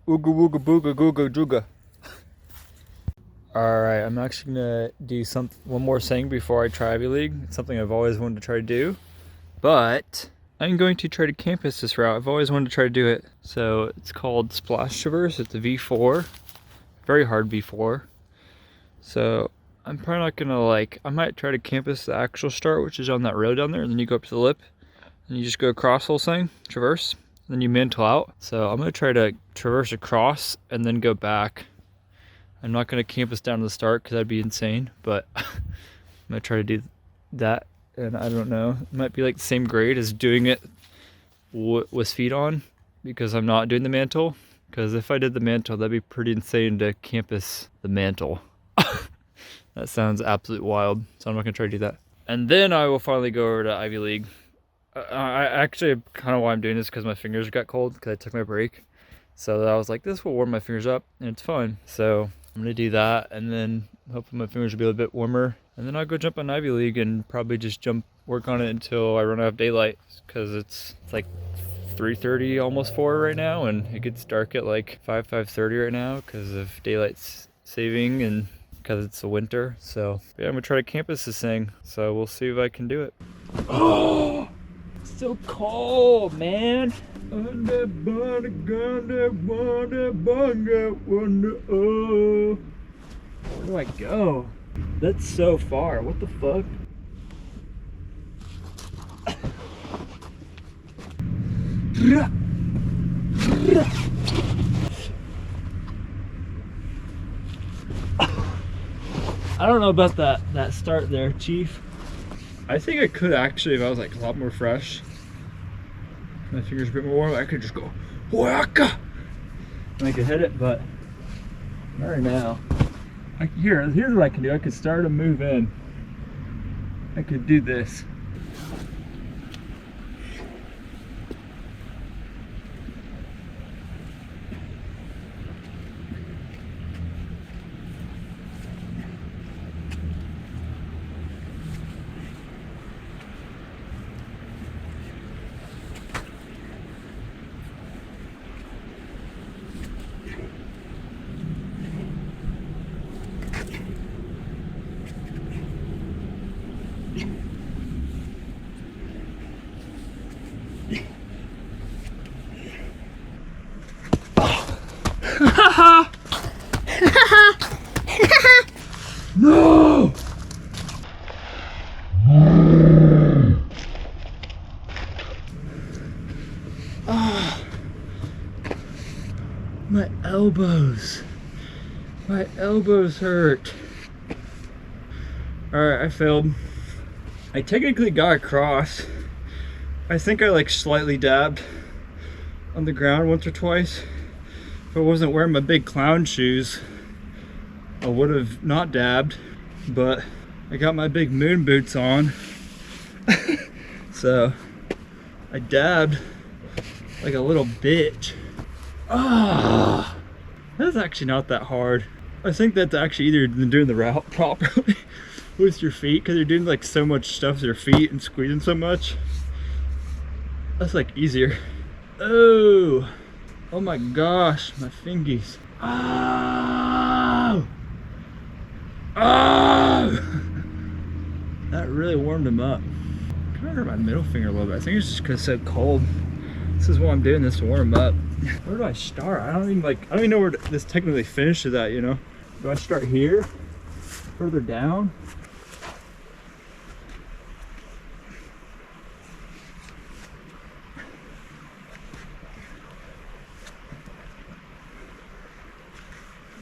Ooga wooga booga googa jooga. Alright, I'm actually gonna do one more thing before I try Ivy League. It's something I've always wanted to try to do. But I'm going to try to campus this route. I've always wanted to try to do it. So it's called Splash Traverse. It's a V4. Very hard V4. So I'm probably not gonna I might try to campus the actual start, which is on that road down there, and then you go up to the lip and you just go across the whole thing, traverse, and then you mantle out. So I'm gonna try to traverse across and then go back. I'm not gonna campus down to the start because that'd be insane, but I'm gonna try to do that. And I don't know, it might be like the same grade as doing it with feet on, because I'm not doing the mantle. Because if I did the mantle, that'd be pretty insane to campus the mantle. That sounds absolutely wild, so I'm not gonna try to do that. And then I will finally go over to Ivy League. I actually, kind of why I'm doing this, because my fingers got cold because I took my break. So I was like, this will warm my fingers up, and it's fun. So I'm gonna do that, and then hopefully my fingers will be a little bit warmer. And then I'll go jump on Ivy League and probably just work on it until I run out of daylight, because it's like 3:30, almost 4 right now, and it gets dark at like 5:30 right now because of daylight saving and because it's the winter. So yeah, I'm gonna try to campus this thing, so we'll see if I can do it. Oh, it's so cold, man. Where do I go? That's so far. What the fuck? I don't know about that start there, Chief. I think I could actually, if I was like a lot more fresh, my fingers a bit more warm, I could just go whacka and I could hit it, but not right now. Here's what I can do. I could start a move in. I could do this. No! Oh, my elbows. My elbows hurt. Alright, I failed. I technically got across. I think I like slightly dabbed on the ground once or twice. If I wasn't wearing my big clown shoes, I would have not dabbed, but I got my big moon boots on. So I dabbed like a little bitch. Ah, that's actually not that hard. I think that's actually either doing the route properly with your feet, because you're doing like so much stuff with your feet and squeezing so much. That's like easier. Oh, oh my gosh, my fingies. Oh, oh, that really warmed them up. I kind of hurt my middle finger a little bit. I think it's just because it's so cold. This is why I'm doing this, to warm up. Where do I start? I don't even know where this technically finishes at, you know? Do I start here? Further down?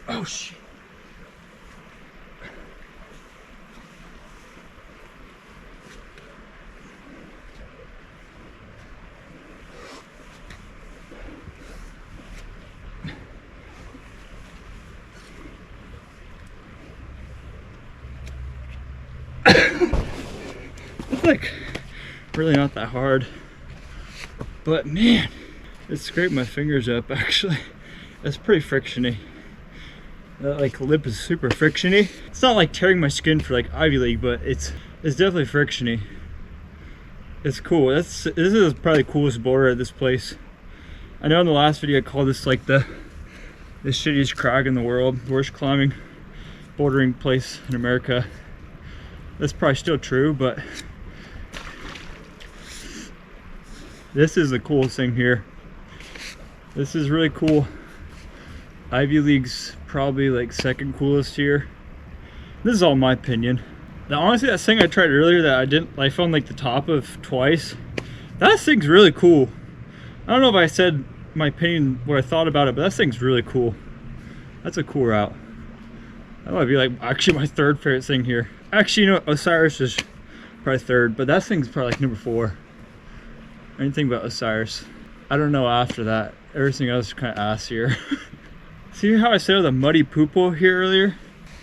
Oh shit. It's like really not that hard, but man, it scraped my fingers up. Actually, it's pretty frictiony. That like lip is super frictiony. It's not like tearing my skin for like Ivy League, but it's definitely frictiony. It's cool. This is probably the coolest boulder at this place. I know in the last video I called this like the This shittiest crag in the world, worst climbing, bouldering place in America. That's probably still true, but this is the coolest thing here. This is really cool. Ivy League's probably like second coolest here. This is all my opinion. Now honestly, that thing I tried earlier that I found like the top of twice, that thing's really cool. I don't know if I said my opinion, what I thought about it, but that thing's really cool. That's a cool route. That might be like actually my third favorite thing here. Actually, you know, Osiris is probably third, but that thing's probably like number 4. Anything but Osiris. I don't know after that. Everything else is kind of ass here. See how I said the muddy poop hole here earlier?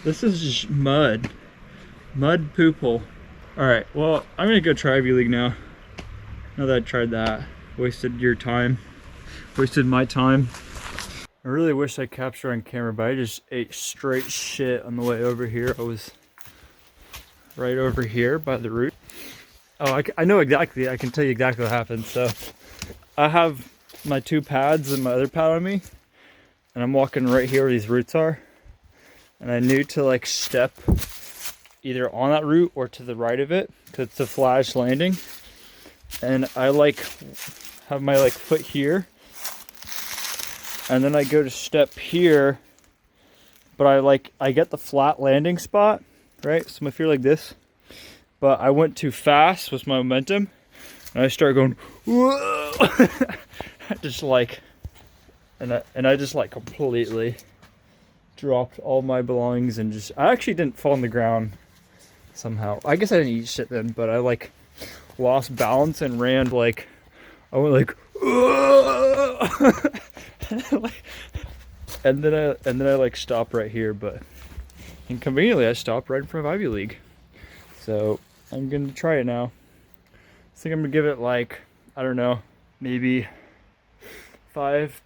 This is just mud. Mud poop hole. Alright, well, I'm gonna go try Ivy League now. Now that I tried that. Wasted your time. Wasted my time. I really wish I captured on camera, but I just ate straight shit on the way over here. I was right over here by the root. Oh, I know exactly. I can tell you exactly what happened. So I have my 2 pads and my other pad on me, and I'm walking right here where these roots are. And I knew to like step either on that root or to the right of it because it's a flash landing. And I like have my like foot here, and then I go to step here, but I get the flat landing spot, right? So I'm gonna feel like this, but I went too fast with my momentum, and I started going, whoa! I just like, and I just like completely dropped all my belongings and just, I actually didn't fall on the ground somehow. I guess I didn't eat shit then, but I like lost balance and ran like, I went like, and then I like stopped right here, but inconveniently I stopped right in front of Ivy League. So I'm gonna try it now. I think I'm gonna give it like, I don't know, maybe five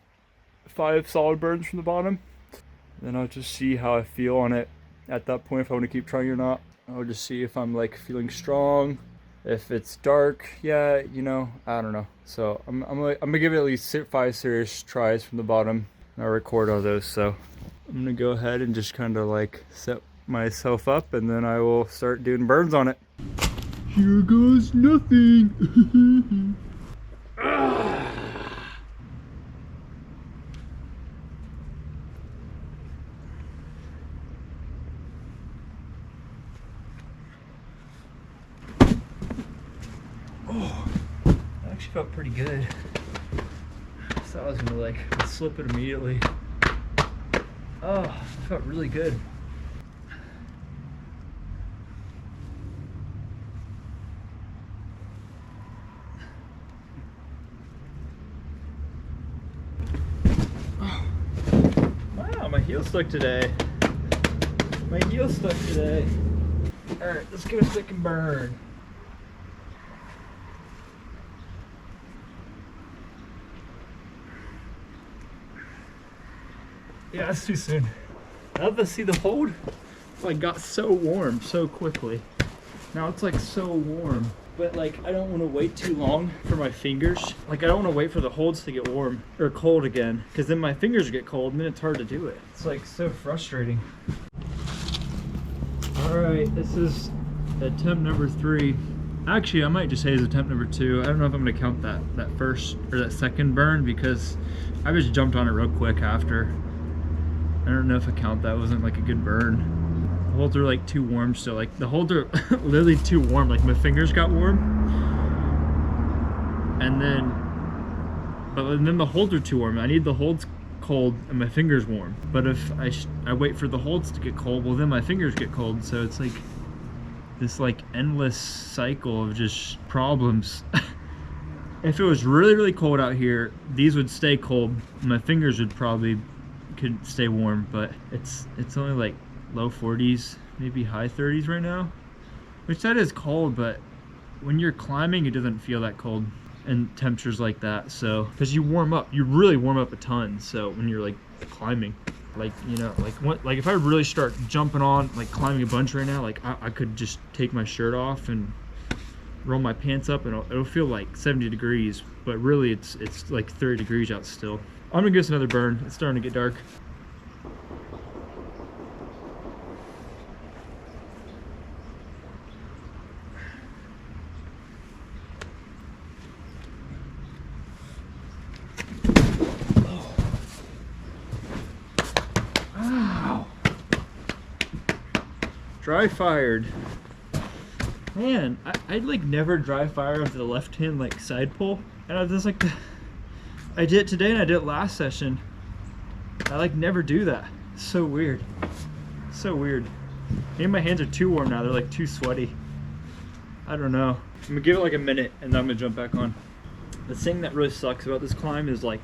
solid burns from the bottom. Then I'll just see how I feel on it at that point, if I want to keep trying or not. I'll just see if I'm like feeling strong. If it's dark, yeah, you know, I don't know. So I'm gonna give it at least 5 serious tries from the bottom. I'll record all those. So I'm gonna go ahead and just kind of like set myself up, and then I will start doing burns on it. Here goes nothing. Oh, that actually felt pretty good. I thought I was gonna like slip it immediately. Oh, it felt really good. Oh. Wow, my heel stuck today. My heel stuck today. Alright, let's give it a second burn. Yeah, that's too soon. I love to see the hold. Like got so warm so quickly. Now it's like so warm, but like I don't want to wait too long for my fingers. Like I don't want to wait for the holds to get warm or cold again, because then my fingers get cold and then it's hard to do it. It's like so frustrating. All right, this is attempt number 3. Actually, I might just say it's attempt number 2. I don't know if I'm gonna count that first or that second burn, because I just jumped on it real quick after. I don't know if I count that. It wasn't like a good burn. The holds are like too warm still. Like the holds are literally too warm. Like my fingers got warm, and then the holds are too warm. I need the holds cold and my fingers warm. But if I wait for the holds to get cold, well then my fingers get cold. So it's like this like endless cycle of just problems. If it was really, really cold out here, these would stay cold. My fingers would probably could stay warm, but it's only like low 40s, maybe high 30s right now, which that is cold, but when you're climbing it doesn't feel that cold in temperatures like that. So because you warm up, you really warm up a ton. So when you're like climbing, like, you know, like if I really start jumping on like climbing a bunch right now, like I could just take my shirt off and roll my pants up and it'll feel like 70 degrees, but really it's like 30 degrees out still. I'm gonna give this another burn. It's starting to get dark. Dry fired. Man, I like never dry fire onto the left hand like side pull. And I was like, I did it today and I did it last session. I like never do that. It's so weird. So weird. Maybe my hands are too warm now. They're like too sweaty. I don't know. I'm gonna give it like a minute and then I'm gonna jump back on. The thing that really sucks about this climb is like,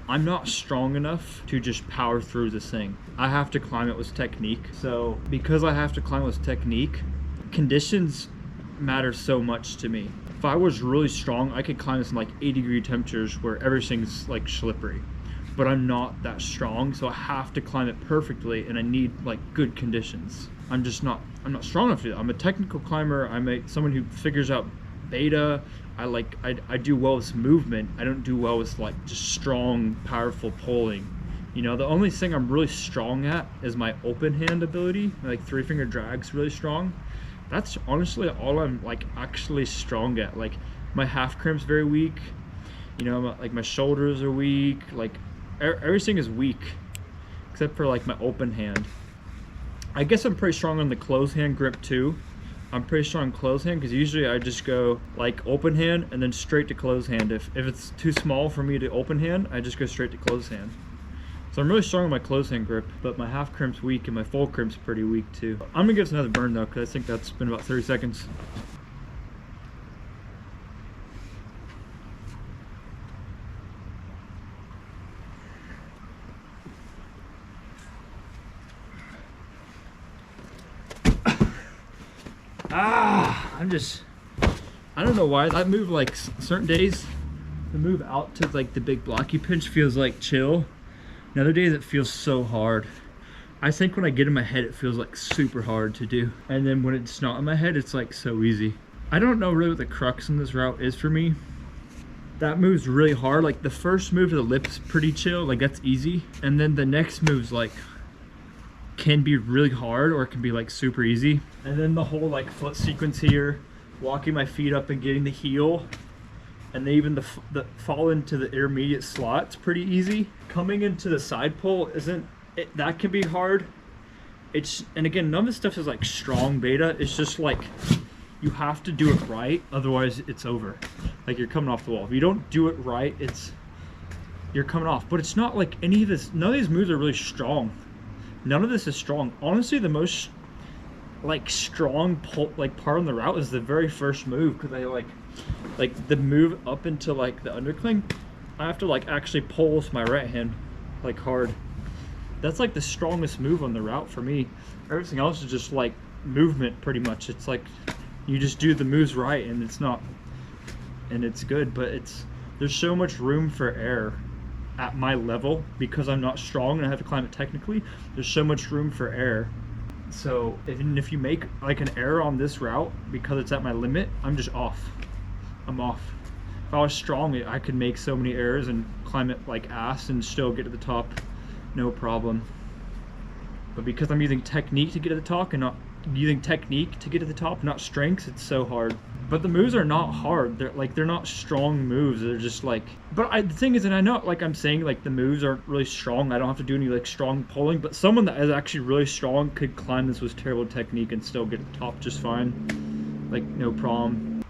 I'm not strong enough to just power through this thing. I have to climb it with technique. So because I have to climb with technique, conditions matter so much to me. If I was really strong, I could climb this in like 80-degree temperatures where everything's like slippery. But I'm not that strong, so I have to climb it perfectly and I need like good conditions. I'm not strong enough to do that. I'm a technical climber. I'm someone who figures out beta. I do well with movement. I don't do well with like just strong, powerful pulling. You know, the only thing I'm really strong at is my open hand ability. Like 3-finger drag's really strong. That's honestly all I'm like actually strong at. Like my half crimp's very weak. You know, like my shoulders are weak. Like everything is weak except for like my open hand. I guess I'm pretty strong on the closed hand grip too. I'm pretty strong closed hand because usually I just go like open hand and then straight to closed hand. If it's too small for me to open hand, I just go straight to closed hand. So I'm really strong on my closed hand grip, but my half crimp's weak and my full crimp's pretty weak too. I'm gonna give this another burn though because I think that's been about 30 seconds. I don't know why that move, like certain days the move out to like the big blocky pinch feels like chill, and other days it feels so hard. I think when I get in my head it feels like super hard to do, and then when it's not in my head it's like so easy. I don't know really what the crux in this route is for me. That move's really hard. Like the first move to the lip's pretty chill, like that's easy, and then the next move's like can be really hard or it can be like super easy. And then the whole like foot sequence here, walking my feet up and getting the heel, and then even the fall into the intermediate slot's pretty easy. Coming into the side pull isn't it, that can be hard. And again, none of this stuff is like strong beta. It's just like you have to do it right, otherwise it's over. Like you're coming off the wall. If you don't do it right, you're coming off. But it's not like any of this, none of these moves are really strong. None of this is strong. Honestly, the most like strong pull like part on the route is the very first move, because I like the move up into like the undercling, I have to like actually pull with my right hand like hard. That's like the strongest move on the route for me. Everything else is just like movement pretty much. It's like you just do the moves right and it's good, but there's so much room for error at my level because I'm not strong and I have to climb it technically. There's so much room for error. So if you make like an error on this route because it's at my limit, I'm just off. I'm off. If I was strong, I could make so many errors and climb it like ass and still get to the top, no problem. But because I'm using technique to get to the top and not using technique to get to the top, not strengths, it's so hard. But the moves are not hard. They're not strong moves. They're just like, the thing is, and I know like I'm saying like the moves aren't really strong. I don't have to do any like strong pulling, but someone that is actually really strong could climb this with terrible technique and still get to the top just fine. Like no problem.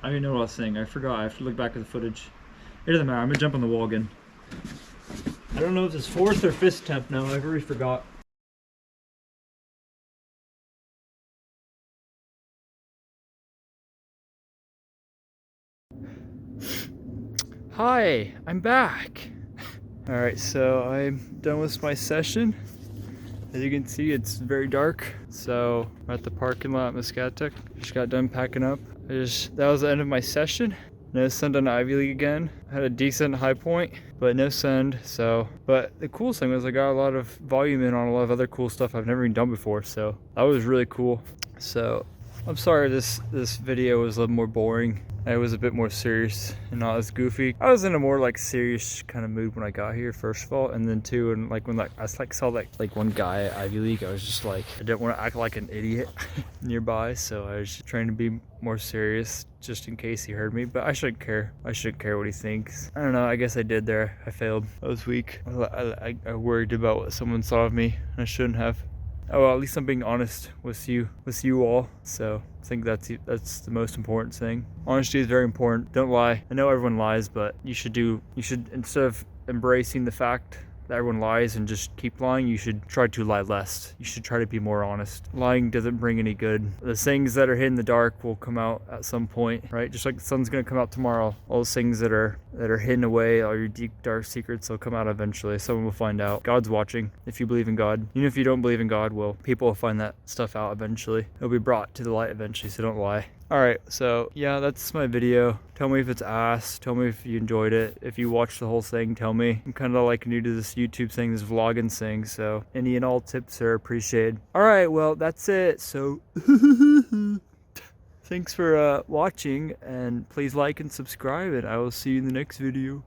I don't even know what I was saying. I forgot. I have to look back at the footage. It doesn't matter. I'm gonna jump on the wall again. I don't know if it's 4th or 5th attempt now. I've already forgot. Hi, I'm back. All right, so I'm done with my session. As you can see, it's very dark. So we're at the parking lot at Muscatatuck. Just got done packing up. That was the end of my session. No send on Ivy League again. I had a decent high point, but no send. But the coolest thing was I got a lot of volume in on a lot of other cool stuff I've never even done before. So that was really cool. So I'm sorry this video was a little more boring. It was a bit more serious and not as goofy. I was in a more like serious kind of mood when I got here, first of all, and then too, and like when I saw like one guy at Ivy League, I was just like, I didn't want to act like an idiot nearby, so I was just trying to be more serious just in case he heard me. But I shouldn't care. I shouldn't care what he thinks. I don't know. I guess I did there. I failed. I was weak. I worried about what someone saw of me, and I shouldn't have. Oh, well, at least I'm being honest with you all. So I think that's the most important thing. Honesty is very important. Don't lie. I know everyone lies, but you should instead of embracing the fact that everyone lies and just keep lying, you should try to lie less. You should try to be more honest. Lying doesn't bring any good. The things that are hidden in the dark will come out at some point, right? Just like the sun's gonna come out tomorrow. All those things that are hidden away, all your deep dark secrets will come out eventually. Someone will find out. God's watching. If you believe in God, even if you don't believe in God, well, people will find that stuff out eventually. It'll be brought to the light eventually, so don't lie. Alright, so yeah, that's my video. Tell me if it's ass. Tell me if you enjoyed it. If you watched the whole thing, tell me. I'm kind of like new to this YouTube thing, this vlogging thing, so any and all tips are appreciated. Alright, well, that's it. So, thanks for watching, and please like and subscribe, and I will see you in the next video.